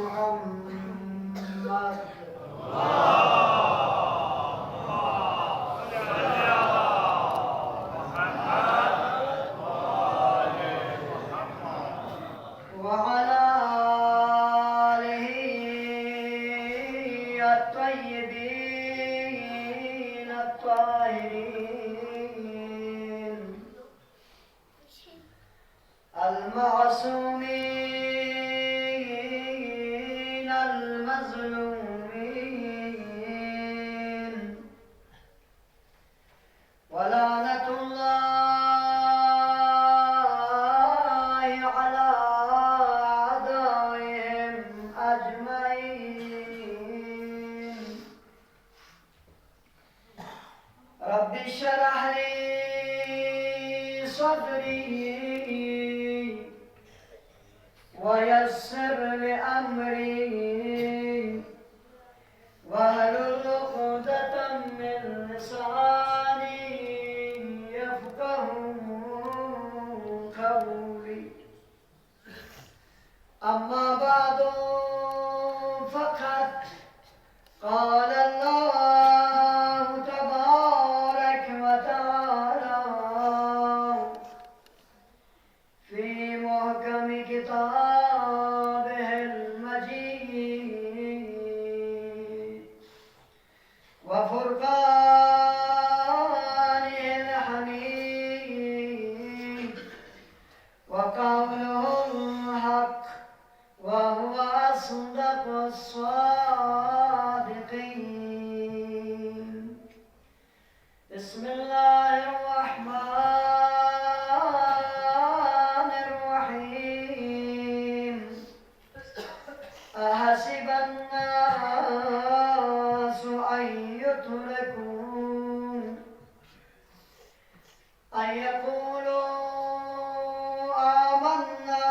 Muhammad المظلومين ولعنة الله على أعدائهم أجمعين رب اشرح لي صدري ويسر لي أمري واحلل عقدة من لساني يفقهوا قولي أما بعد فقد قال الله تبارك وتعالى في محكم كتابه المجيد وفرقانه الحميد وقوله الحق وهو أصدق الصادقين بسم الله الرحمن الرحيم أحسب الناس أن يتركوا أن يقولوا آمنا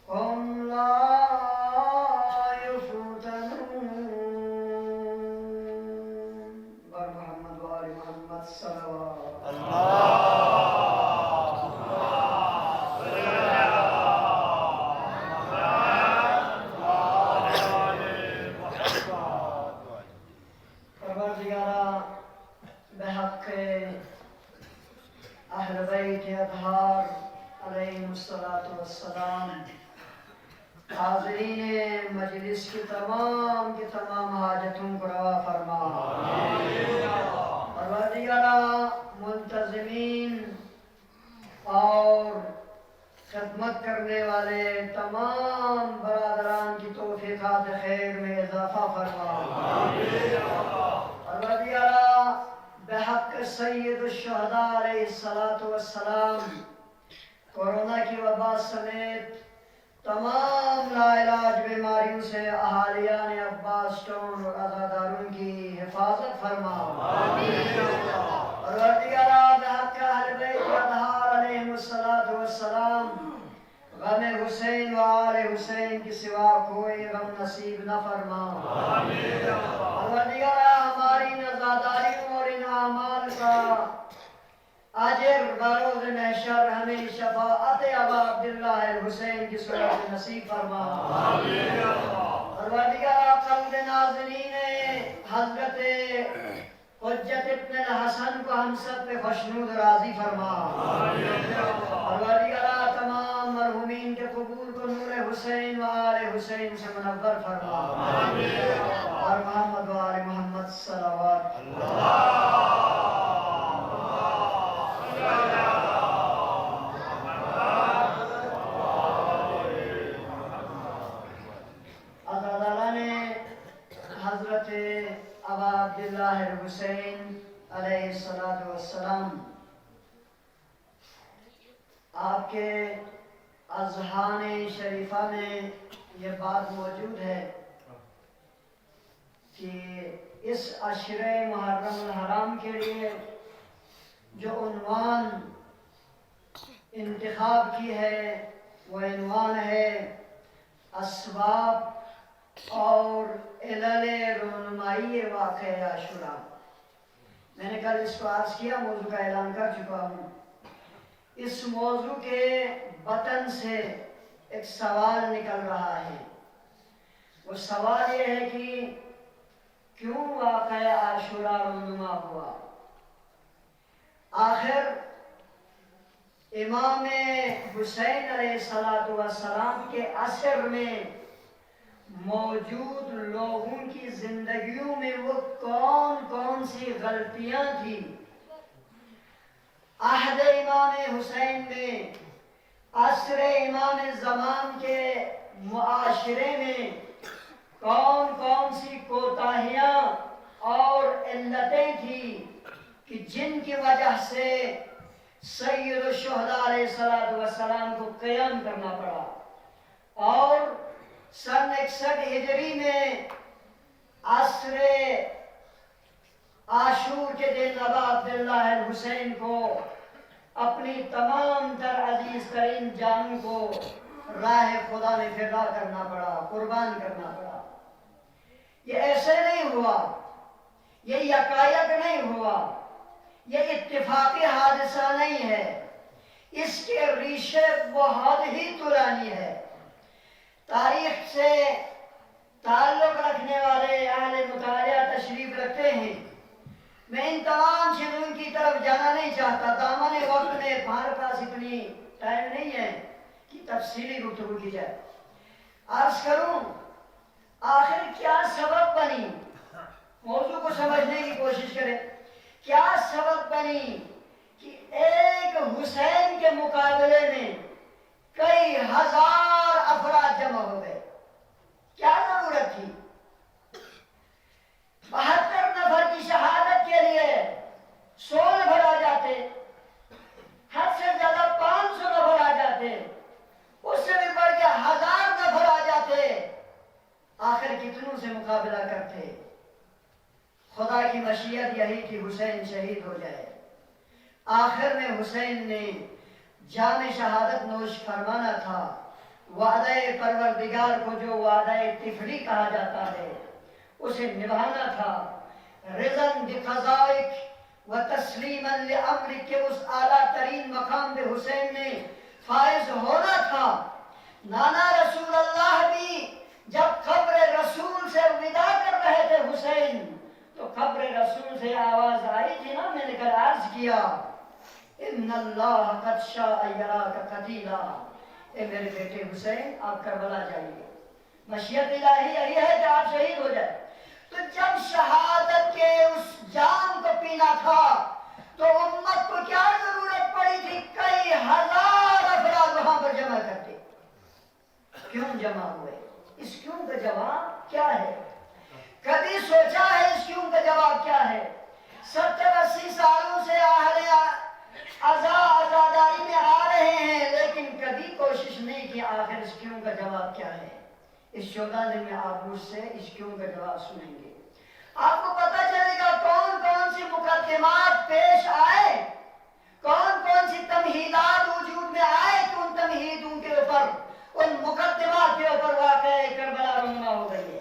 هم لا يفتنون بر محمد وآل محمد صلوات پروردگارا بحق اہل بیت اطہار علیہم السلام حاضرین مجلس کی تمام حاجتوں کو روا فرما پروردگارا منتظمین اور خدمت کرنے والے تمام برادران کی توفیقات خیر میں اضافہ فرما پروردگارا بحق سید الشہداء علیہ السلام کورونا کی وبا سمیت تمام لا علاج بیماریوں سے اہالیان عباس ٹون اور عزاداروں کی حفاظت فرما پروردگارا بحق اہل بیت اطہار علیہم السلام غم حسین و آل حسین کی سوا کوئی غم نصیب نہ فرما پروردگارا ہماری نزاداریوں اور ان اعمال کا اجر بروز محشر ہمیں شفاعت ابا عبداللہ الحسین کی صورت نصیب فرما پروردگارا قلب ناظرین حضرت حجت ابن الحسن کو ہم سب پہ خوشنود راضی فرما پروردگارا تمام مرحومین کے قبور کو نور حسین و آل حسین سے منور فرما اور محمد و آل محمد صلوات حضرت ابا عبداللہ الحسین علیہ السلام آپ کے اذہان شریفہ میں یہ بات موجود ہے کہ اس عشر محرم الحرام کے لیے جو عنوان انتخاب کی ہے وہ عنوان ہے اسباب اور علل رونمائی واقعہ عاشوراء۔ میں نے کل اس کو عرض کیا، موضوع کا اعلان کر چکا ہوں۔ اس موضوع کے بطن سے ایک سوال نکل رہا ہے۔ وہ سوال یہ ہے کہ کیوں واقعہ عاشوراء رونما ہوا؟ آخر امام حسین علیہ السلام کے عصر میں موجود لوگوں کی زندگیوں میں وہ کون کون سی غلطیاں تھیں؟ عہد امام حسین میں، عصر امام زمان کے معاشرے میں کون کون سی کوتاہیاں اور علتیں تھیں کہ جن کی وجہ سے سید الشہداء علیہ السلام کو قیام کرنا پڑا، اور سن 61 ہجری میں عصر عاشور کے دن ابا عبداللہ الحسین کو اپنی تمام تر عزیز ترین جانوں کو راہ خدا میں فدا کرنا پڑا، قربان کرنا پڑا۔ یہ ایسے نہیں ہوا، یہ یکایک نہیں ہوا، یہ اتفاقی حادثہ نہیں ہے، اس کے ریشے بہت ہی طولانی ہے۔ تاریخ سے تعلق رکھنے والے اہل مطالعہ تشریف رکھتے ہیں، میں ان تمام چیزوں کی طرف جانا نہیں چاہتا، دامن وقت میں ہمارے پاس اتنی ٹائم نہیں ہے کہ تفصیلی گفتگو کی جائے۔ عرض کروں آخر کیا سبب بنی، موضوع کو سمجھنے کی کوشش کریں، کیا سبب بنی کہ ایک حسین کے مقابلے میں کئی ہزار افراد جمع ہو گئے؟ کیا ضرورت تھی؟ 72 نفر کی شہادت کے لیے 100 نفر آ جاتے، حد سے زیادہ 500 نفر آ جاتے، اس سے بھی بڑھ کے 1000 نفر آ جاتے، آخر کتنوں سے مقابلہ کرتے؟ خدا کی مشیت یہی کہ حسین شہید ہو جائے۔ آخر میں حسین نے جام شہادت نوش فرمانا تھا، وعدہ پروردگار کو جو وعدہ طفلی کہا جاتا ہے اسے نبھانا تھا، رضاً بقضائک و تسلیما لامرک کے اس اعلیٰ ترین مقام پہ حسین نے فائز ہونا تھا۔ نانا رسول اللہ بھی جب قبر رسول سے وداع کر رہے تھے حسین، تو قبر رسول سے آواز آئی تھی نا، میں نے کل عرض کیا ان اللہ قد شاء یراک قتیلا، اے میرے بیٹے حسین آپ کربلا جائیے، مشیت الہی یہی ہے کہ آپ شہید ہو جائے۔ تو جب شہادت کے اس جام کو پینا تھا تو امت کو کیا ضرورت پڑی تھی کئی ہزار افراد وہاں پر جمع کرتے؟ کیوں جمع ہوئے؟ اس کیوں کا جواب کیا ہے؟ کبھی سوچا ہے اس کیوں کا جواب کیا ہے؟ 70-80 سالوں سے اہل عزاداری میں آ رہے ہیں، لیکن کبھی کوشش نہیں کی آخر اس کیوں کا جواب کیا ہے۔ اس 14 دن میں آپ مجھ سے اس کیوں کا جواب سنیں گے، آپ کو پتہ چلے گا کون کون سی مقدمات پیش آئے، کون کون سی تمہیدات وجود میں آئے کہ ان تمہیدوں کے اوپر، ان مقدمات کے اوپر واقع کربلا رونما ہو گئی ہے۔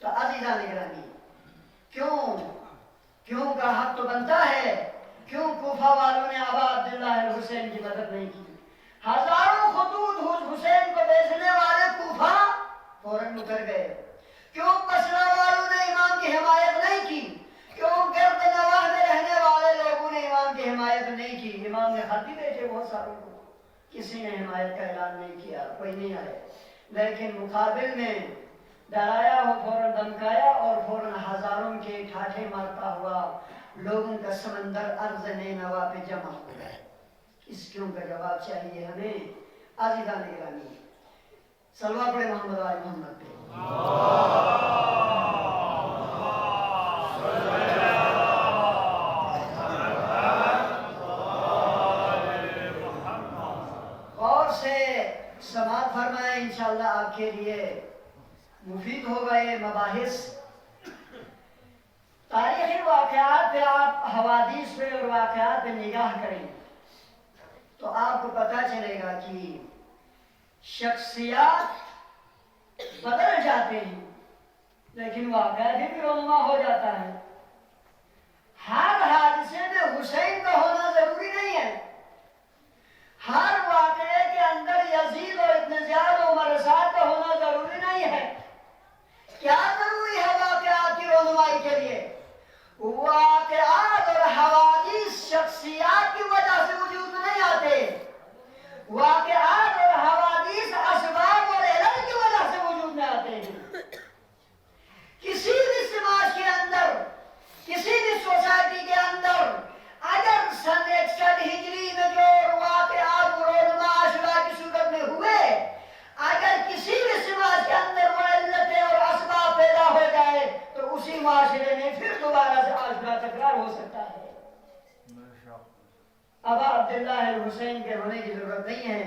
تو عزیزان گرامی، کیوں کا حق تو بنتا ہے، کیوں کوفہ والوں نے ابا عبداللہ الحسین کی مدد نہیں کی؟ ہزاروں خطوط حسین کو بھیجنے والے کوفہ فوراً اتر گئے۔ کیوں بصرہ والوں نے امام کی حمایت نہیں کی؟ کیوں گرد نواح میں رہنے والے لوگوں نے امام کی حمایت نہیں کی؟ امام نے خط بھی بھیجے بہت ساروں کو، کسی نے حمایت کا اعلان نہیں کیا، کوئی نہیں آئے، لیکن مقابل میں ڈرایا ہو فوراً دمکایا اور فوراً ہزاروں کے ٹھاٹھے مارتا ہوا لوگوں کا سمندر عرض نینوا پہ جمع ہو گیا۔ اس کیوں کا جواب چاہیے ہمیں۔ عزیزان گرامی، صلوات پڑھے محمد آل محمد پہ۔ غور سے سماعت فرمائیں، انشاءاللہ آپ کے لیے مفید ہوگا یہ مباحث۔ تاریخی واقعات پہ آپ حوادث پہ اور واقعات پہ نگاہ کریں تو آپ کو پتہ چلے گا کہ شخصیات بدل جاتے ہیں لیکن واقعہ بھی رونما ہو جاتا ہے۔ ہر حادثے میں حسین کا ہونا ضروری نہیں ہے، ہر واقعے کے اندر یزید اور ابن زیاد و عمر سعد کا ہونا ضروری نہیں ہے۔ کیا ضروری ہے واقعات کی رونمائی کے لیے؟ واقعات اور حوادث شخصیات کی وجہ سے وجود میں نہیں آتے، واقعات اور حوادث اسباب اور علل کی وجہ سے وجود میں آتے ہیں۔ کسی بھی سماج کے اندر، کسی بھی سوسائٹی کے اندر اگر سن 61 ہجری میں جو واقعات رونما عاشورہ کی صورت میں ہوئے، اگر کسی بھی عبداللہ الحسین کے ہونے کی ضرورت نہیں ہے،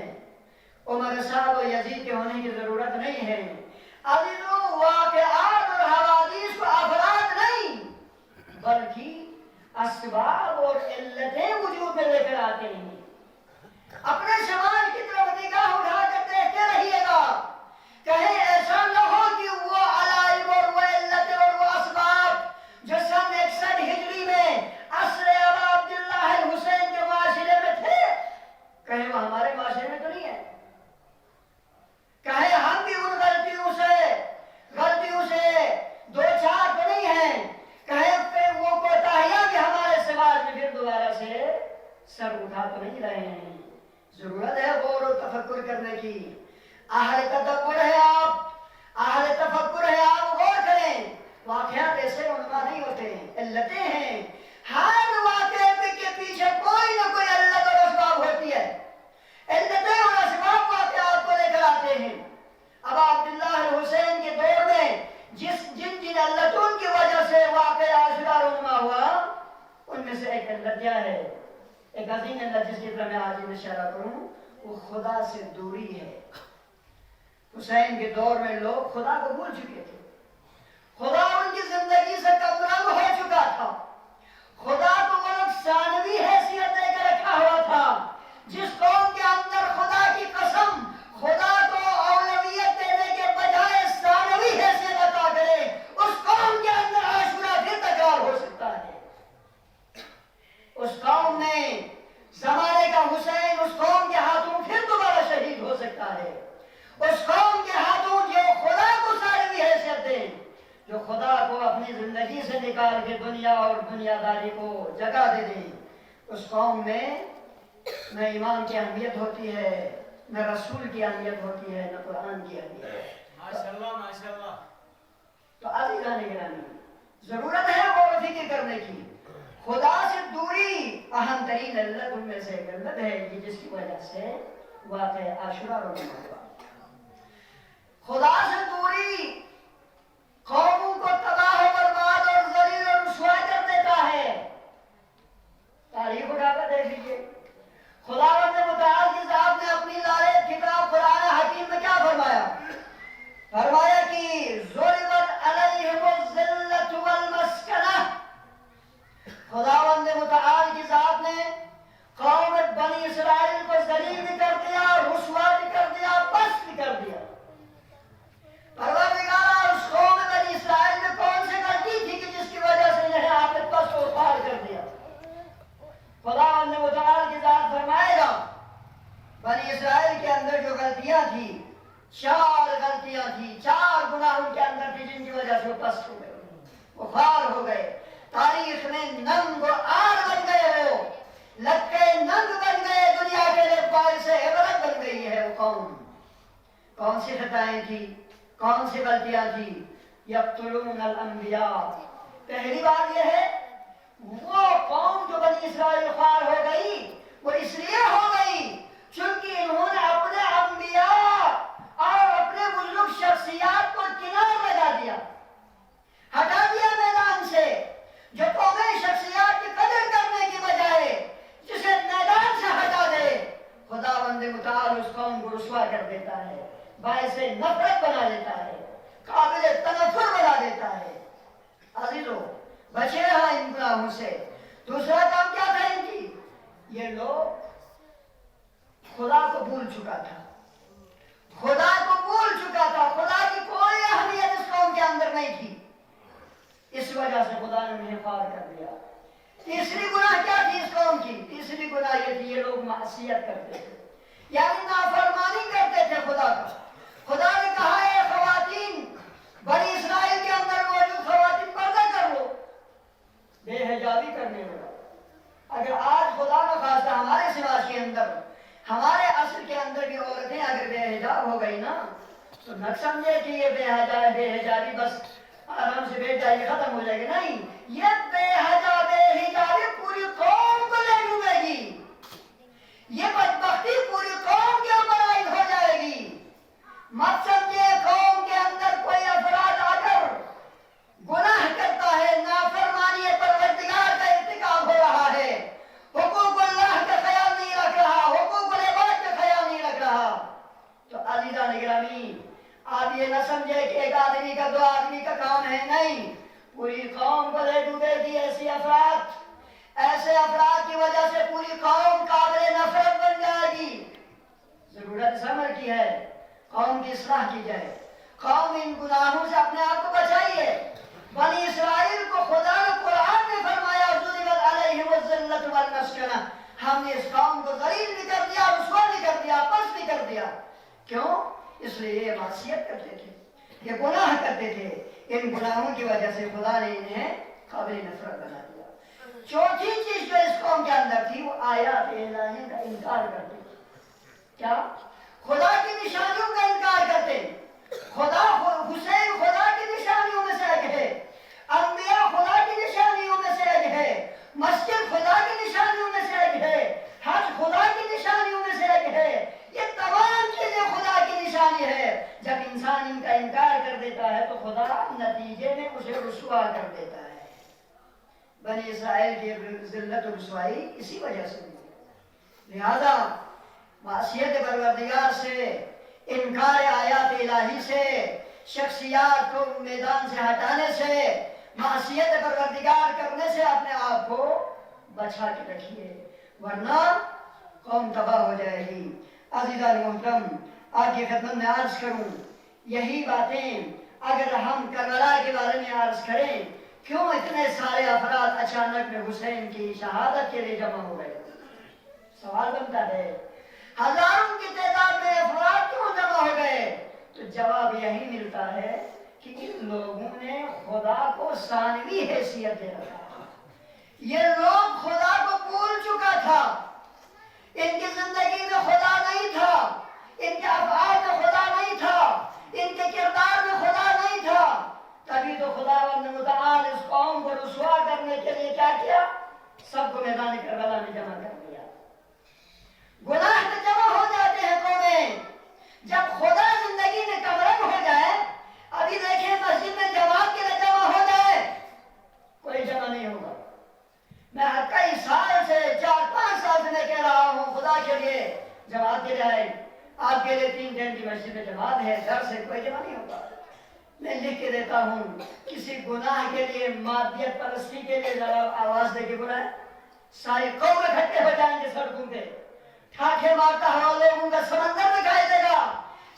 عمر سعد و یزید کے ہونے کی ضرورت نہیں ہے۔ عزیزوں، واقعات اور حوادث کو افراد نہیں بلکہ اسباب اور علتیں وجود میں لے کر آتے ہیں۔ اپنے شمال کی طرف نگاہ اٹھا کر دیکھتے رہیے گا، کہیں ایسا نہ ہو کہ وہ علائم اور وہ علتیں اور وہ اسباب جو سن 61 ہجری میں عصر ابا عبداللہ الحسین کے معاشرے میں تھے، کہیں وہ ہمارے معاشرے میں تو نہیں ہے، کہیں ہم بھی ان غلطیوں سے دو چار تو نہیں ہیں، کہیں پہ وہ کوتاہیاں بھی ہمارے سماج میں پھر دوبارہ سے سر اٹھا تو نہیں رہے ہیں۔ ضرورت ہے غور و تفکر کرنے کی۔ اہل تدبر ہے آپ، اہل تفکر ہے آپ، غور کریں۔ واقعات ایسے عنوان نہیں ہوتے ہیں، علتیں ہیں۔ ہر واقعے کے پیچھے کوئی نہ کوئی علت اور اسباب ہوتی ہے۔ علتیں اور اسباب واقعات کو لے کر آتے ہیں۔ اب عبداللہ الحسین کے دور میں جن علتوں کی وجہ سے واقعہ عاشورہ رونما ہوا، ان میں سے ایک علت کیا ہے؟ ایک عظیم علت جس کی طرح میں آج اشارہ کروں، وہ خدا سے دوری ہے۔ حسین کے دور میں لوگ خدا کو بھول چکے تھے، خدا ان کی زندگی سے کم رنگ ہو چکا تھا، خدا کو وہ لوگ ثانوی حیثیت دے کر رکھا ہوا تھا۔ جس قوم کے اندر خدا کی قسم خدا کو اولویت دینے کے بجائے ثانوی حیثیت عطا کرے، اس قوم کے اندر عاشورہ پھر تکرار ہو سکتا ہے۔ اس قوم میں زمانے کا حسین اس قوم کے ہاتھوں پھر دوبارہ شہید ہو سکتا ہے۔ اس قوم کے ہاتھوں جو خدا کو ثانوی حیثیت دے، جو خدا کو اپنی زندگی سے نکال کے دنیا اور دنیا داری کو جگہ دے دیں، اس قوم میں نہ ایمان کی اہمیت ہوتی ہے، نہ رسول کی اہمیت ہوتی ہے، نہ قرآن کی اہمیت۔ ماشاءاللہ ماشاءاللہ۔ تو عزیزان گرامی، ضرورت ہے غور و فکر کرنے کی۔ خدا سے دوری اہم ترین علت ان میں سے ایک علت ہے کہ جس کی وجہ سے واقعہ عاشورہ رونما ہوا۔ خدا سے دوری قوموں کو تباہ و برباد اور ذلیل و رسوا کر دیتا ہے۔ تاریخ اٹھا کر دیکھ لیجیے، خداوند متعال کی ذات نے اپنی لالب کتاب قرآن حکیم میں کیا فرمایا؟ فرمایا کہ ضربت علیہم الذلۃ والمسکنہ۔ خداوند متعال کی ذات نے قوم بنی اسرائیل کو ذلیل بھی کر دیا، رسوا بھی کر دیا، پست بھی کر دیا۔ پروردگارہ، اس قوم بنی اسرائیل میں کون سی غلطی تھی کہ جس کی وجہ سے انہیں آپ نے پست اور پار کر دیا؟ خداوند متعال کی ذات فرمائے گا بنی اسرائیل کے اندر جو غلطیاں تھی، 4 غلطیاں تھی، 4 گناہ ان کے اندر تھی جن کی وجہ سے وہ پست ہو گئے، وہ خوار ہو گئے، تاریخ میں ننگ و آر بن گئے، ہو لکے ننگ بن گئے، دنیا کے لیے باعث عبرت بن گئی ہے وہ قوم۔ کون سی خطائیں تھی، کون سی غلطیاں تھی؟ یقتلون الانبیاء۔ پہلی بات یہ ہے، وہ قوم جو بنی اسرائیل خوار ہو گئی، وہ اس لیے ہو گئی چونکہ انہوں نے اپنے انبیاء اور اپنے بزرگ شخصیات کو کنار لگا دیا، ہٹا دیا میدان سے۔ جو قومیں شخصیات کی قدر کرنے کی بجائے جسے میدان سے ہٹا دے، خداوند متعال اس قوم کو رسوا کر دیتا ہے، باعث نفرت بنا دیتا ہے، قابل تنفر بنا دیتا ہے۔ عزیزو، بچے رہا ان گناہوں سے۔ دوسرا کام کیا تھا ان کی؟ یہ لوگ خدا کو بھول چکا تھا، خدا کو بھول چکا تھا، خدا کی کوئی اہمیت اس قوم کے اندر نہیں تھی، اس وجہ سے خدا نے انہیں خوار کر دیا۔ تیسری گناہ کیا تھی اس قوم کی؟ تیسری گناہ یہ تھی، یہ لوگ معصیت کرتے تھے، یعنی نافرمانی کرتے تھے خدا کا۔ خدا نے کہا ہے خواتین، بنی اسرائیل کے اندر موجود خواتین پردہ کر لو، بے حجابی کرنے لگا۔ اگر آج خدا نہ خواستہ ہمارے سماج کے اندر، ہمارے عصر کے اندر بھی عورتیں اگر بے حجاب ہو گئی نا، تو نہ سمجھے کہ یہ بے حجابی بس آرام سے بیٹھ جائے گی، ختم ہو جائے گی، نہیں، یہ بے حجابی پوری قوم کو لے ڈوبے گی، یہ بدبختی پوری قوم کے اوپر عائد ہو جائے گی۔ مت سمجھے قوم کے اندر کوئی افراد آ کر گناہ کرتا ہے، نافرمانی پروردگار کا ارتکاب ہو رہا ہے، حقوق اللہ کا خیال نہیں آپ یہ نہ سمجھے کہ ایک آدمی کا 2 آدمی کا کام ہے، نہیں، پوری قوم کو دے ڈوبے گی ایسے افراد کی وجہ سے پوری قوم قابل نفرت بن جائے گی۔ ضرورت اس امر کی ہے قوم کی اصلاح کی جائے، قوم ان گناہوں سے اپنے آپ کو بچائیے۔ بنی اسرائیل کو خدا نے قرآن میں فرمایا ضربت علیہم الذلۃ والمسکنہ، ہم نے اس قوم کو ذلیل بھی کر دیا، رسوا بھی کر دیا، پست بھی کر دیا۔ کیوں؟ اس لیے یہ معصیت کرتے تھے، یہ گناہ کرتے تھے، ان گناہوں کی وجہ سے خدا نے انہیں قابل نفرت بنا دیا۔ چوتھی چیز جو اس قوم کے اندر تھی وہ آیات الہی کا انکار کرتے تھے۔ کیا؟ خدا کی نشانیوں کا انکار کرتے۔ حسین خدا کی نشانیوں میں سے ایک ہے، انبیاء خدا کی نشانیوں میں سے ایک ہے، مسجد خدا کی نشانیوں میں سے ایک ہے، حج خدا کی نشانیوں میں سے ایک ہے، یہ تمام چیزیں خدا کی نشانی ہے۔ جب انسان ان کا انکار کر دیتا ہے تو خدا نتیجے میں اسے رسوا کر دیتا ہے۔ بنی اسرائیل کی ذلت و رسوائی اسی وجہ سے ہوئی۔ لہذا معصیت پروردگار سے، انکار آیات الہی سے، شخصیات کو میدان سے ہٹانے سے، معصیت پروردگار کرنے سے اپنے آپ کو بچا کے رکھیے، ورنہ قوم تباہ ہو جائے گی۔ عزیزان محترم، آپ کی خدمت میں عرض کروں، یہی باتیں اگر ہم کربلا کے بارے میں عرض کریں، کیوں اتنے سارے افراد اچانک میں حسین کی شہادت کے لیے جمع ہو گئے؟ سوال بنتا ہے، ہزاروں کی تعداد میں افراد کیوں جمع ہو گئے؟ تو جواب یہی ملتا ہے کہ ان لوگوں نے خدا کو ثانوی حیثیت دے رکھا۔ یہ لوگ خدا کو بھول چکا تھا، ان کی زندگی میں خدا نہیں تھا، ان کے افعال میں خدا نہیں تھا، ان کے کردار میں خدا نہیں تھا۔ تبھی تو خداوند متعال اس قوم کو رسوا کرنے کے لیے کیا کیا؟ سب کو میدان کربلا میں جمع کر دیا۔ گناہ میں جمع ہو جاتے ہیں قومیں، جب خدا زندگی میں کمرنگ ہو جائے۔ ابھی دیکھیں مسجد میں جماعت کے لیے جمع ہو جائے، کوئی جمع نہیں ہوگا۔ میں کئی سال سے 4-5 سال سے میں کہہ رہا ہوں خدا کے لیے جماعت کے جائے، آپ کے لیے 3 دن کی مسجد میں جماعت ہے، گھر سے کوئی جمع نہیں ہوگا۔ میں لکھ کے دیتا ہوں، کسی گناہ کے لیے، مادیت پرستی کے لیے ذرا آواز دے کے بلائیں، ساری قوم اکٹھے ہو جائیں گے سڑکوں پہ، ٹھاٹھے مارتا ہوا لوگوں کا سمندر دکھائی دے گا،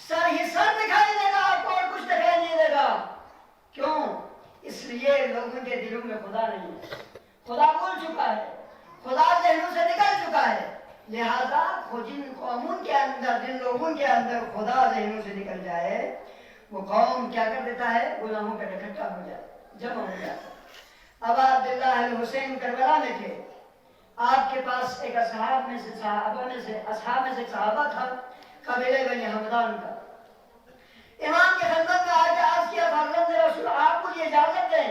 سر ہی سر دکھائی دے گا، آپ کو اور کچھ دکھائی نہیں دے گا۔ کیوں؟ اس لیے لوگوں کے دلوں میں خدا نہیں ہے، خدا بھول چکا ہے، خدا ذہنوں سے نکل چکا ہے۔ لہذا جن قوموں کے اندر، جن لوگوں کے اندر خدا ذہنوں سے نکل جائے، وہ قوم کیا کر دیتا ہے؟ گناہوں پہ اکٹھا ہو جائے، جمع ہو جاتا۔ ابا عبداللہ الحسین کربلا میں تھے، آپ کے پاس ایک اصحاب میں سے ایک صحابہ تھا، قبیلہ بنی حمدان کا۔ امام کی خدمت میں آ کے عرض کیا، فرزند رسول آپ مجھے اجازت دیں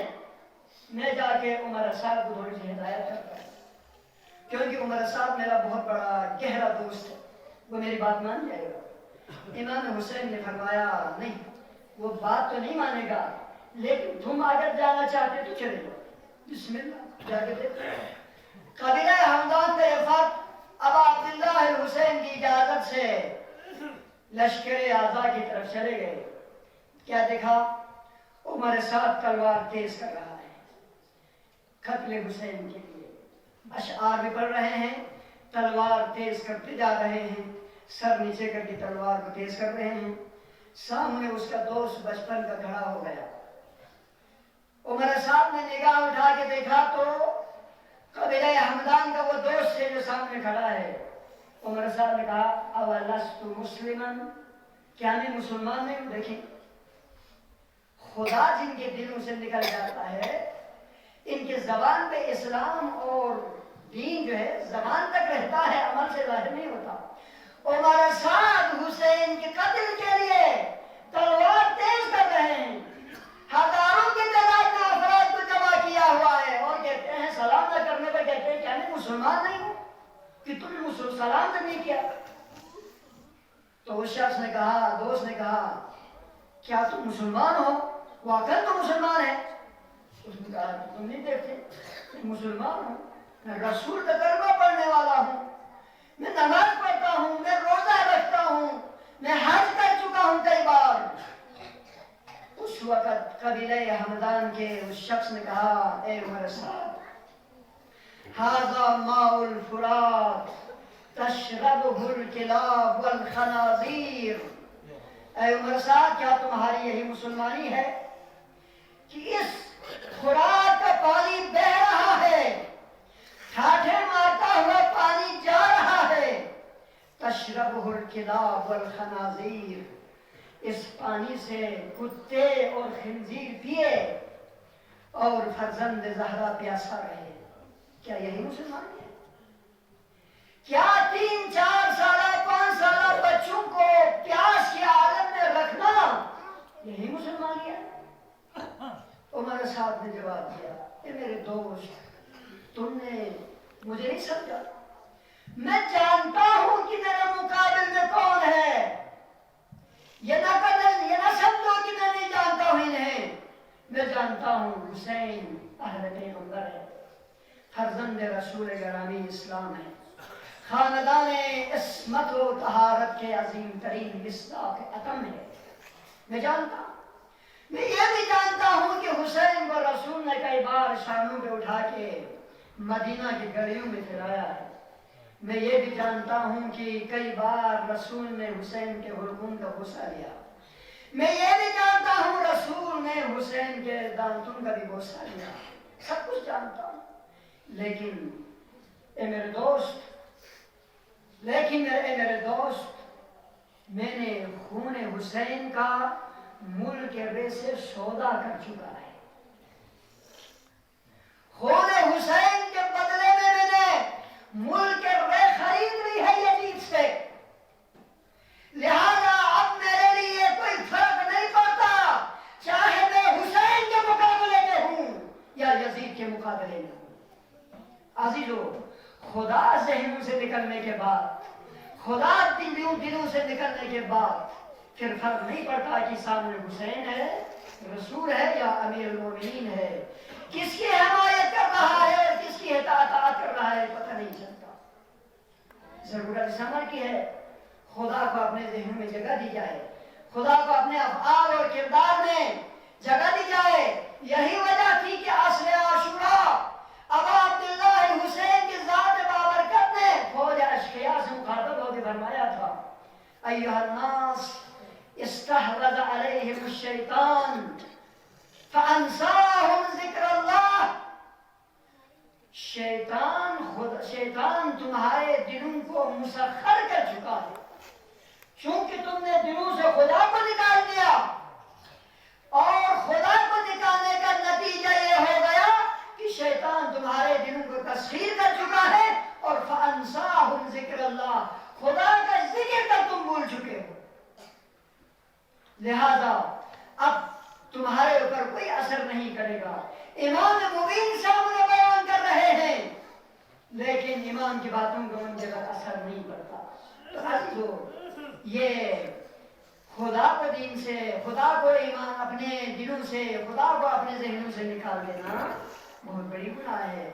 میں جا کے عمر صاحب کو تھوڑی سی ہدایت کرتا ہوں، کیونکہ عمر صاحب میرا بہت بڑا گہرا دوست ہے، وہ میری بات مان جائے گا۔ امام حسین نے فرمایا نہیں، وہ بات تو نہیں مانے گا، لیکن تم اگر جانا چاہتے تو چلے جاؤ، بسم اللہ، جا کے دیکھو۔ قبیلہ حمدان کے فرد ابا عبداللہ الحسین کی اجازت سے لشکر اعضا کی طرف چلے گئے۔ کیا دیکھا؟ عمر صاحب تلوار تیز کر رہا ہے قتل حسین کے لیے، اشعار بھی پڑھ رہے ہیں، تلوار تیز کرتے جا رہے ہیں، سر نیچے کر کے تلوار کو تیز کر رہے ہیں۔ سامنے اس کا دوست بچپن کا کھڑا ہو گیا۔ عمر صاحب نے نگاہ اٹھا کے دیکھا تو قبیلہ حمدان کا وہ دوست ہے جو سامنے کھڑا ہے۔ عمر صاحب نے کہا اولست مسلمن، کیا میں مسلمان نہیں ہوں؟ دیکھیں خدا جن کے دلوں سے نکل جاتا ہے، ان کے زبان پہ اسلام اور دین جو ہے زبان تک رہتا ہے، عمل سے ظاہر نہیں ہوتا۔ عمر صاحب حسین کے قتل کے لیے تلوار تیز کر رہے ہیں، ہزاروں کی تعداد میں افراد کو جمع کیا ہوا ہے، اور کہتے ہیں سلام نہ کرنے پر کہتے ہیں کہ میں مسلمان نہیں ہوں کہ تم نے سلام تک نہیں کیا۔ تو اس شخص نے کہا، دوست نے کہا، کیا تم مسلمان ہو؟ واقعا تو مسلمان ہے۔ اس نے کہا تم نہیں دیکھتے میں مسلمان ہوں، میں رسول کا کلمہ پڑھنے والا ہوں، میں نماز پڑھتا ہوں، میں روزہ رکھتا ہوں، میں حج کر چکا ہوں کئی بار۔ وقت قبیلہ حمدان کے اس شخص نے کہا اے عمر صاحب ھذا ماء الفرات تشربه الکلاب والخنازیر، اے عمر صاحب کیا تمہاری یہی مسلمانی ہے کہ اس فرات کا پانی بہ رہا ہے، ٹھاٹھے مارتا ہوا پانی جا رہا ہے، تشربه الکلاب والخنازیر، اس پانی سے کتے اور خنزیر پیے اور فرزند زہرا پیاسا رہے، کیا یہی مسلمانی ہے؟ کیا 3 4 سالہ 5 سالہ بچوں کو پیاس کے عالم میں رکھنا یہی مسلمانی ہے؟ عمر صاحب نے جواب دیا اے میرے دوست تم نے مجھے نہیں سمجھا، میں جانتا ہوں کہ میرے مقابل میں کون ہے، یہ نہ سمجھو کہ میں نہیں جانتا ہوں انہیں، میں جانتا ہوں حسین اہل پیغمبر ہے، فرزند رسول گرامی اسلام ہے، خاندان عصمت و طہارت کے عظیم ترین مصداق اتم ہے، میں جانتا ہوں، میں یہ بھی جانتا ہوں کہ حسین کو رسول نے کئی بار شانوں پہ اٹھا کے مدینہ کی گلیوں میں پھرایا ہے، میں یہ بھی جانتا ہوں کہ کئی بار رسول نے حسین کے حلقوم کا بوسہ لیا، میں یہ بھی جانتا ہوں رسول نے حسین کے دانتوں کا بھی بوسہ لیا، سب کچھ جانتا ہوں، لیکن اے میرے دوست میں نے خون حسین کا ملک رے سے سودا کر چکا ہے، خون حسین کے بدلے میں نے ملک رے خرید لی ہے یزید سے، لہذا اب میرے لیے کوئی فرق نہیں پڑتا چاہے میں حسین کے مقابلے میں ہوں یا یزید کے مقابلے میں ہوں۔ عزیزو، خدا ذہنوں سے نکلنے کے بعد، خدا دلوں سے نکلنے کے بعد پھر فرق نہیں پڑتا کہ سامنے حسین ہے، رسول ہے یا امیر المومنین ہے، کس کی حمایت کر رہا ہے اور کس کی اطاعت کر رہا ہے پتہ نہیں چلتا۔ ضرورت اس عمل کی ہے خدا کو اپنے ذہن میں جگہ دی جائے، خدا کو اپنے افعال اور کردار میں جگہ دی جائے، یہی وجہ تھی کہ عصر عاشورا ابا عبداللہ حسین کی ذات بابرکت نے فوج اشقیاء سے مخاطب ہو کے فرمایا تھا ایھا الناس استحوذ علیہم الشیطان فانساہم ذکر اللہ، شیطان تمہارے دلوں کو مسخر کر چکا ہے، چونکہ تم نے دلوں سے خدا کو نکال دیا، اور خدا کو نکالنے کا نتیجہ یہ ہو گیا کہ شیطان تمہارے دلوں کو تسخیر کر چکا ہے، اور فَأَنْسَاهُمْ ذِكْرَ اللَّهِ، خدا کا ذکر تک تم بھول چکے ہو، لہذا اب تمہارے اوپر کوئی اثر نہیں کرے گا۔ امام مبین سامنے بیان کر رہے ہیں لیکن امام کی باتوں کو ان کے پر اثر نہیں پڑتا۔ تو عزیزو، یہ خدا کو دین سے، خدا کو ایمان اپنے دلوں سے، خدا کو اپنے ذہنوں سے نکال دینا بہت بڑی گناہ ہے،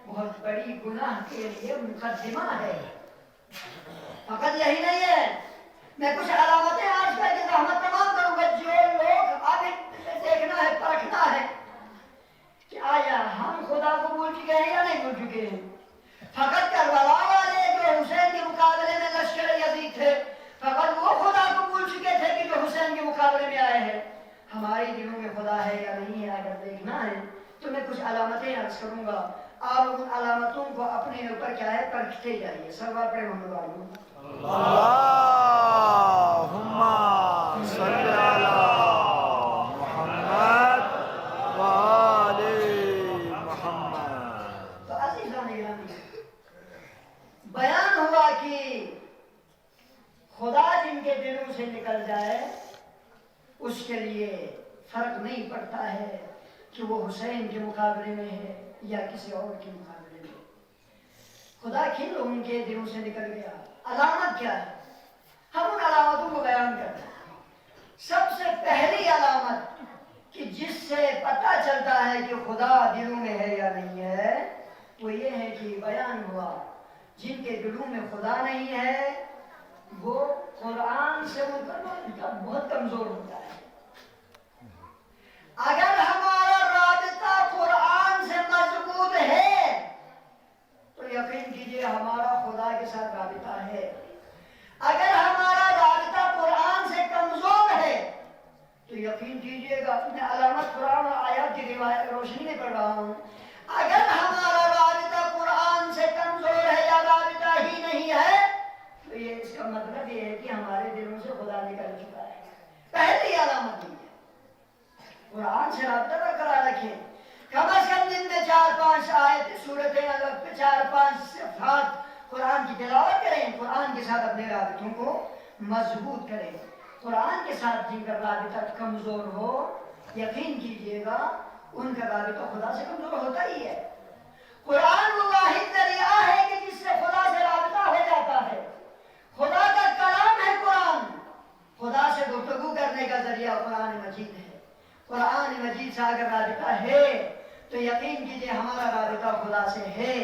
بہت بڑی گناہ کے لیے مقدمہ ہے۔ فقط یہی نہیں ہے، میں کچھ علامتیں آج کل کی زحمت تمام کروں گا، جو لوگ آگے دیکھنا ہے، پرکھنا ہے کہ آیا ہم خدا کو بھول چکے ہیں یا نہیں بھول چکے ہیں۔ فقط کربلا والے جو حسین کے مقابلے میں لشکر یزید تھے، فقط وہ خدا کو بھول چکے تھے کہ جو حسین کے مقابلے میں آئے ہیں۔ ہمارے دلوں میں خدا ہے یا نہیں ہے اگر دیکھنا ہے تو میں کچھ علامتیں عرض کروں گا، آپ ان علامتوں کو اپنے اوپر کیا ہے پرکھتے جائیے۔ سلوات پڑھیں محمد والوں۔ اللہم صلی علی محمد وآل محمد۔ تو عزیزان گرامی، بیان ہوا کہ خدا جن کے دلوں سے نکل جائے اس کے لیے فرق نہیں پڑتا ہے کہ وہ حسین کے مقابلے میں ہے یا کسی اور کے مقابلے میں۔ خدا کن لوگوں کے دلوں سے نکل گیا، علامت کیا ہے؟ ہم ان علامتوں کو بیان کرتے ہیں۔ سب سے پہلی علامت کہ جس سے پتہ چلتا ہے کہ خدا دلوں میں ہے یا نہیں ہے وہ یہ ہے کہ بیان ہوا جن کے دلوں میں خدا نہیں ہے وہ قرآن سے ان کا بہت کمزور ہوتا ہے۔ کیجئے گا، میں علامت قرآن اور آیات کی روشنی میں پڑھ رہا ہوں، اگر ہمارا رابطہ قرآن سے کمزور ہے یا رابطہ ہی نہیں ہے تو یہ اس کا مطلب یہ ہے کہ ہمارے دلوں سے خدا نکل چکا ہے۔ پہلی علامت یہ ہے قرآن سے رابطہ برقرار رکھیں، کم از کم دن میں 4-5 آیت صورتیں، 4-5 صفحات قرآن کی تلاوت کریں، قرآن کے ساتھ اپنے رابطوں کو مضبوط کریں۔ قرآن کے ساتھ جن کا رابطہ کمزور ہو، یقین کیجئے گا ان کا رابطہ خدا سے کمزور ہوتا ہی ہے۔ قرآن وہ واحد ذریعہ ہے کہ جس سے خدا سے رابطہ ہو جاتا ہے، خدا کا کلام ہے قرآن، خدا سے گفتگو کرنے کا ذریعہ قرآن مجید ہے۔ قرآن مجید سے اگر رابطہ ہے تو یقین کیجئے ہمارا رابطہ خدا سے ہے،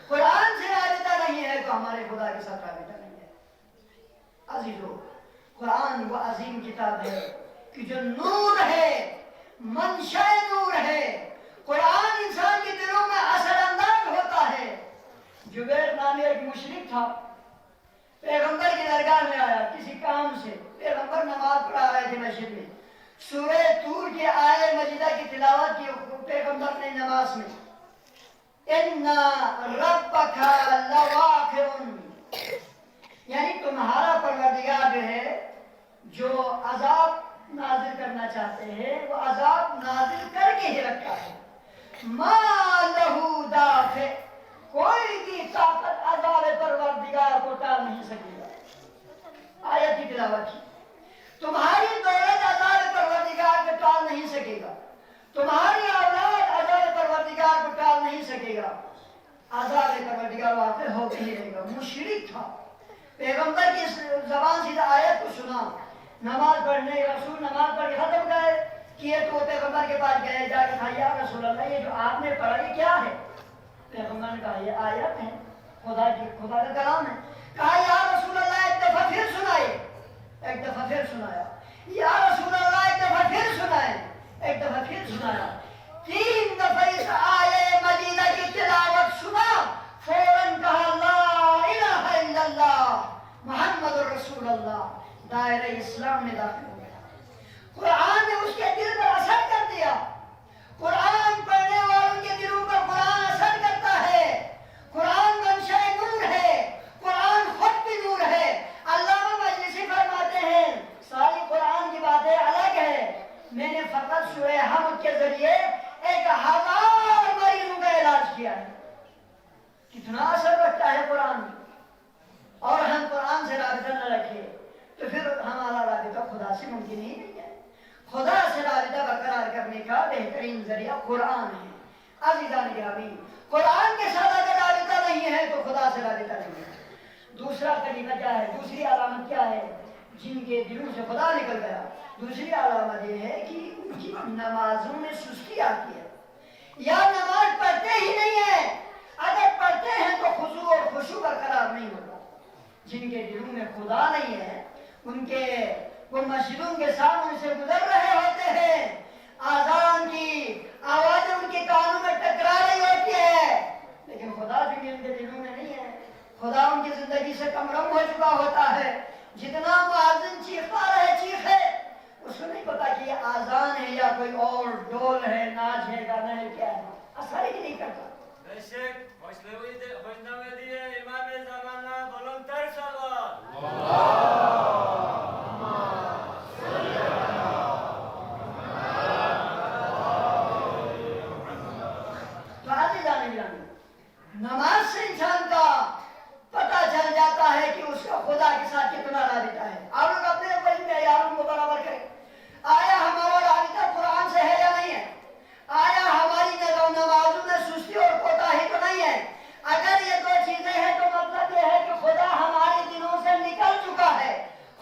قرآن سے رابطہ نہیں ہے تو ہمارے خدا کے ساتھ رابطہ نہیں ہے۔ عزیزو، قرآن وہ عظیم کتاب ہے کہ جو نور ہے، منشأ نور ہے۔ قرآن انسان کے دلوں میں اثر انداز ہوتا ہے۔ جبیر نامی ایک مشرک تھا، پیغمبر کی درگاہ میں آیا کسی کام سے، پیغمبر نماز پڑھا رہے تھے مسجد میں، سورہ طور کی آیہ مجیدہ کی تلاوت کی پیغمبر نے نماز میں، اِنَّا رَبَّكَ لَوَاقِعٌ، یعنی تمہارا پروردگار جو ہے جو عذاب نازل کرنا چاہتے ہیں وہ عذاب نازل کر کے ہی رکھا ہے۔ مَا لَهُ دَافِعٌ، کوئی بھی طاقت عذاب پروردگار کو ٹال نہیں سکے گا۔ آیت کی تلاوت کی، تمہاری دولت عذاب پروردگار کو ٹال نہیں سکے گا، تمہاری اولاد عذاب پروردگار کو ٹال نہیں سکے گا، عذاب پروردگار واقع ہو کے ہی رہے گا۔ مشرک تھا، پیغمبر کی زبان سے آیت کو سنا، نماز پڑھنے، رسول نماز پڑھ کے ختم کیے تو پیغمبر کے پاس گئے، جا کے کہا یا رسول اللہ یہ جو آپ نے پڑھا یہ کیا ہے؟ پیغمبر نے کہا یہ آیت ہے، خدا کا کلام ہے۔ کہا یا رسول اللہ ایک دفعہ پھر سنائے، ایک دفعہ پھر سنایا، یا رسول اللہ ایک دفعہ پھر سنائے، ایک دفعہ پھر سنایا، 3 دفعہ اس آیہ مجیدہ کی تلاوت سنا، فوراً کہا لا الہ الا اللہ محمد رسول اللہ، دائرہ اسلام میں داخل ہو گیا۔ قرآن نے اس کے دل پر اثر کر دیا۔ قرآن پڑھنے والوں کے دلوں پر قرآن اثر کرتا ہے۔ قرآن منشأ نور ہے، قرآن خود بھی نور ہے۔ علامہ مجلسی فرماتے ہیں ساری قرآن کی باتیں الگ ہے، میں نے فقط سورہ حمد کے ذریعے 1000 مریضوں کا علاج کیا ہے۔ کتنا اثر رکھتا ہے قرآن، اور ہم قرآن سے رابطہ نہ رکھے تو پھر ہمارا رابطہ خدا سے ممکن ہی نہیں ہے۔ خدا سے رابطہ برقرار کرنے کا بہترین ذریعہ قرآن ہے۔ عزیزان گرامی، قرآن کے ساتھ اگر رابطہ نہیں ہے تو خدا سے رابطہ نہیں ہے۔ دوسرا طریقہ کیا ہے، دوسری علامت کیا ہے جن کے دلوں سے خدا نکل گیا؟ دوسری علامت یہ ہے کہ ان کی نمازوں میں سستی آتی ہے، یا نماز پڑھتے ہی نہیں ہے، اگر پڑھتے ہیں تو خضوع اور خشوع برقرار نہیں ہوتا۔ جن کے دلوں میں خدا نہیں ہے ان کے وہ مسجدوں کے سامنے سے گزر رہے ہوتے ہیں، آذان کی آوازیں ان کے کانوں میں ٹکرا رہی ہوتی ہے، لیکن خدا جو ان کے دلوں میں نہیں ہے، خدا ان کی زندگی سے کم رنگ ہو چکا ہوتا ہے۔ جتنا مؤذن چیختا رہے چیخے، اس کو نہیں پتا کہ یہ آذان ہے یا کوئی اور ڈول ہے، ناچ ہے، گانا ہے، کیا ہے، اثر ہی نہیں کرتا۔ نماز سے انسان کا پتہ چل جاتا ہے کہ اس کا خدا کے ساتھ کتنا رابطہ ہے۔ آپ لوگ اپنے اپنے معیاروں کو برابر کریں، آیا ہمارا رابطہ قرآن سے ہے یا نہیں ہے؟ آیا ہماری نمازوں میں سستی اور کوتاہی تو نہیں ہے؟ اگر یہ 2 چیزیں ہیں تو مطلب یہ ہے کہ خدا ہمارے دلوں سے نکل چکا ہے،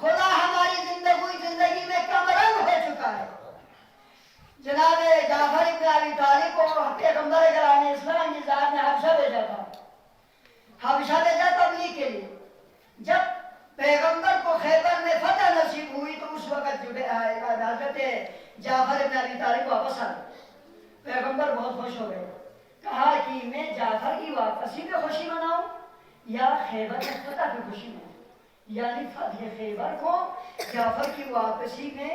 خدا ہماری زندگی میں کم رنگ ہو چکا ہے۔ جناب جعفر ابن ابی طالب کو پیغمبر گرامی اسلام کی ذات نے حبشہ بھیجا تھا، حبشہ بھیجا تبلیغ کے لیے۔ جب پیغمبر کو خیبر میں فتح نصیب ہوئی تو اس وقت حضرت جعفر ابن ابی طالب واپس آ گئے۔ پیغمبر بہت خوش ہو گئے، کہا کہ میں جعفر کی واپسی میں خوشی مناؤں یا خیبر میں فتح کی خوشی مناؤں، یعنی فتح خیبر کو جعفر کی واپسی میں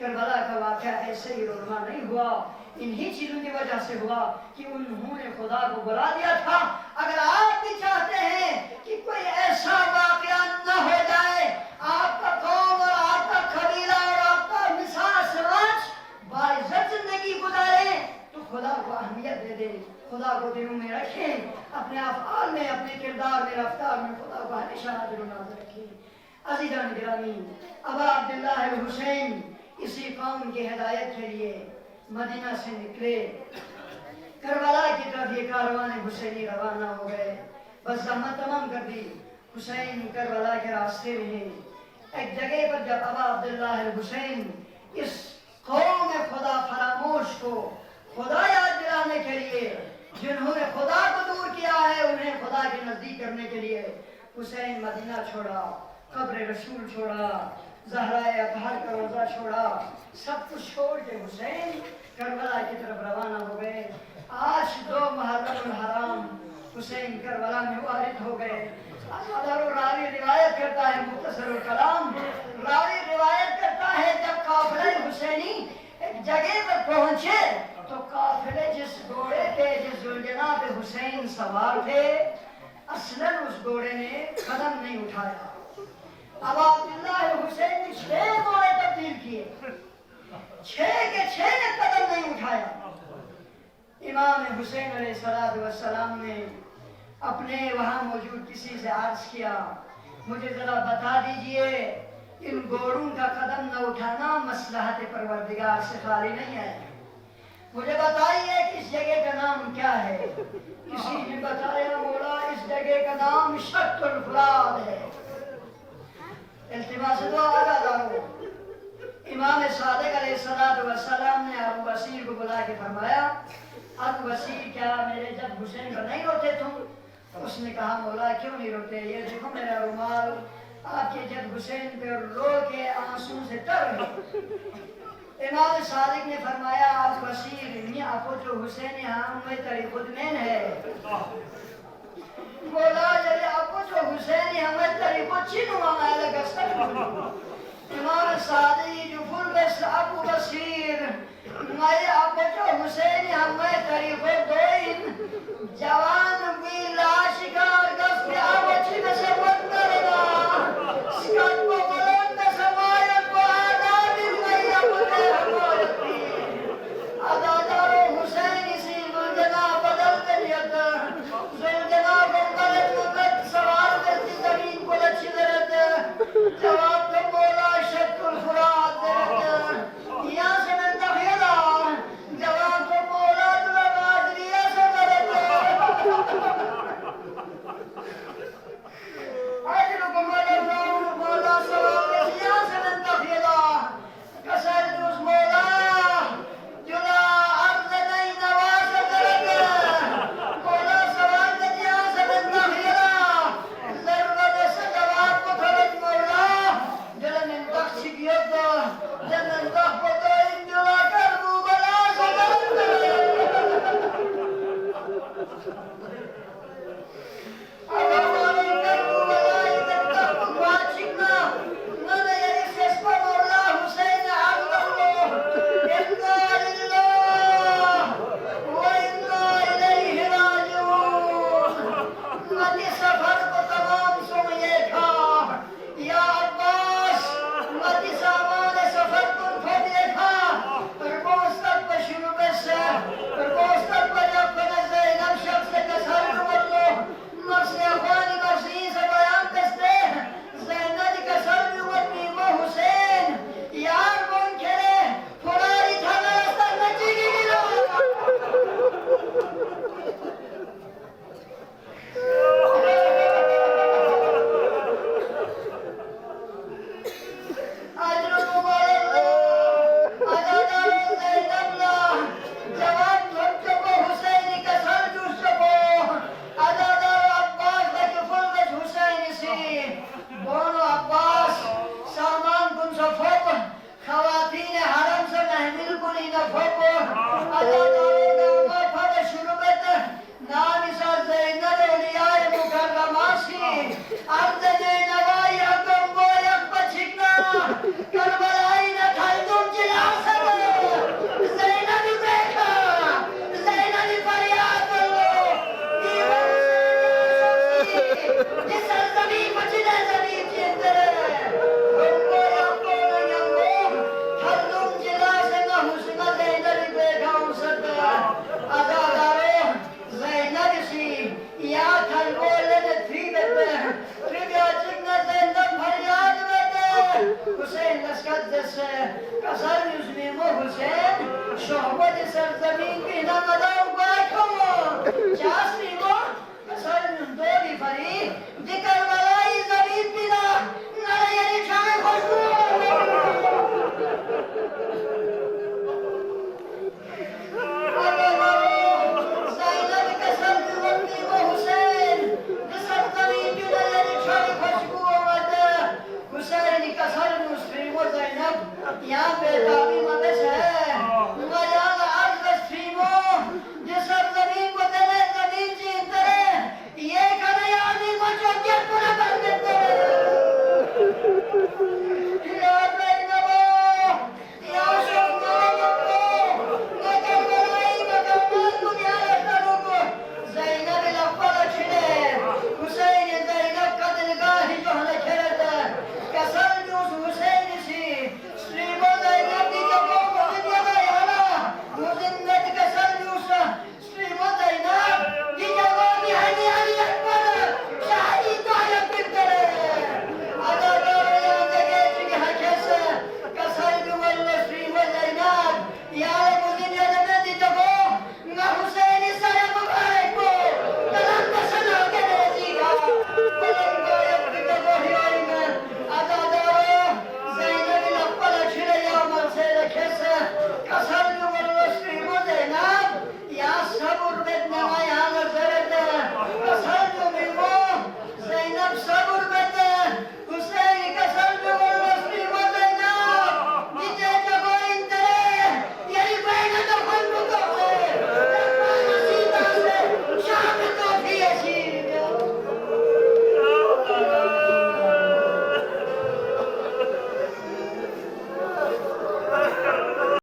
کربلا کا واقعہ ایسے ہی رونما نہیں ہوا، انہی چیزوں کی وجہ سے ہوا کہ انہوں نے خدا کو بلا دیا تھا۔ اگر آپ بھی چاہتے ہیں کہ کوئی ایسا واقعہ نہ ہو جائے، آپ کا قوم اور آپ کا قبیلہ اور آپ کا مثال سماج باعزت زندگی گزارے، تو خدا کو اہمیت دے دیں، خدا کو دلوں میں رکھیں، اپنے افعال میں، اپنے کردار میں، رفتار میں خدا کو ہمیشہ نازل و نازل رکھیں۔ عزیزان گرامی، ابا عبداللہ الحسین اسی قوم کی ہدایت کے لیے مدینہ سے نکلے، کربلا کی طرف یہ کاروان حسینی روانہ ہو گئے، بس زحمت تمام کر دی، حسین کربلا کے راستے رہے۔ ایک جگہ پر جب ابا عبداللہ الحسین اس قوم خدا فراموش کو خدا یاد دلانے کے لیے، جنہوں نے خدا کو دور کیا ہے انہیں خدا کے نزدیک کرنے کے لیے، حسین مدینہ چھوڑا، قبر رسول چھوڑا، زہرائے اطہر کا روزہ چھوڑا، سب کچھ چھوڑ کے حسین کربلا کی طرف روانہ ہو گئے۔ آج 2 محرم الحرام حسین کربلا میں وارد ہو گئے۔ راوی روایت کرتا ہے، مختصر الکلام راوی روایت کرتا ہے، جب قافلہ حسینی ایک جگہ پر پہنچے تو قافلے جس گھوڑے پہ، جس ذوالجناح پہ حسین سوار تھے، اصلاً اس گھوڑے نے قدم نہیں اٹھایا۔ ابا عبداللہ حسین نے 6 گھوڑے تبدیل کیے، 6 کے 6 نے قدم نہیں اٹھایا۔ امام حسین علیہ السلام نے اپنے وہاں موجود کسی سے عرض کیا، مجھے ذرا بتا دیجئے ان گھوڑوں کا قدم نہ اٹھانا مصلحت پروردگار سے خالی نہیں ہے، مجھے بتائیے کہ اس جگہ کا نام کیا ہے؟ کسی نے بتایا، مولا اس جگہ کا نام شط الفرات ہے۔ التماس دعا ادا کرو۔ امام صادق علیہ السلام نے ابو بصیر کو بلا کے فرمایا، ابو بصیر کیا میرے جب حسین پر نہیں روتے تم؟ اس نے کہا، مولا کیوں نہیں روتے؟ یہ دیکھو میرا رومال آپ کے جد حسین پہ رو کے آنسو سے تر ہے۔ امام صادق نے فرمایا، ابو بصیر میاں آپ جو حسین ہم میں تری خود مین ہے، مولا جلے آپ جو حسین ہمیں تری خود چینو آمائے لگا سکتا۔ امام صادق جو فل بس ابو بصیر میں آپ جو حسین ہمیں تری خود دوئین جوان بھی لاشکار گفت پہ آوچی میں سے وقت کرنا سکت کو بلند میں سمایت کو آدابی میں اپنے حمایت بھی عدادار حسین اسی ذوالجناح بدل کریت ذوالجناح کو قلت مدد سوار کرتی زمین کو لچی درد جواب تو مولا شد الفرات درد یہاں سے میں تخیلہ جواب تو مولا دلگ آدریہ سے درد اجرکم ولرزاؤن مولا سواب یہاں سے میں تخیلہ کسر دوس مولا جلا عرض نہیں نواز درد مولا سواب یہاں سے میں تخیلہ ضرورت سے جواب کو تھرد مولا جلا من تخشی کیت جلا من تخبت ان جلا کربو بلا سدرد کربلائی نہ تھل تم چلا شعبت سرزمین بھی نہ مدعو باکھو چاسنی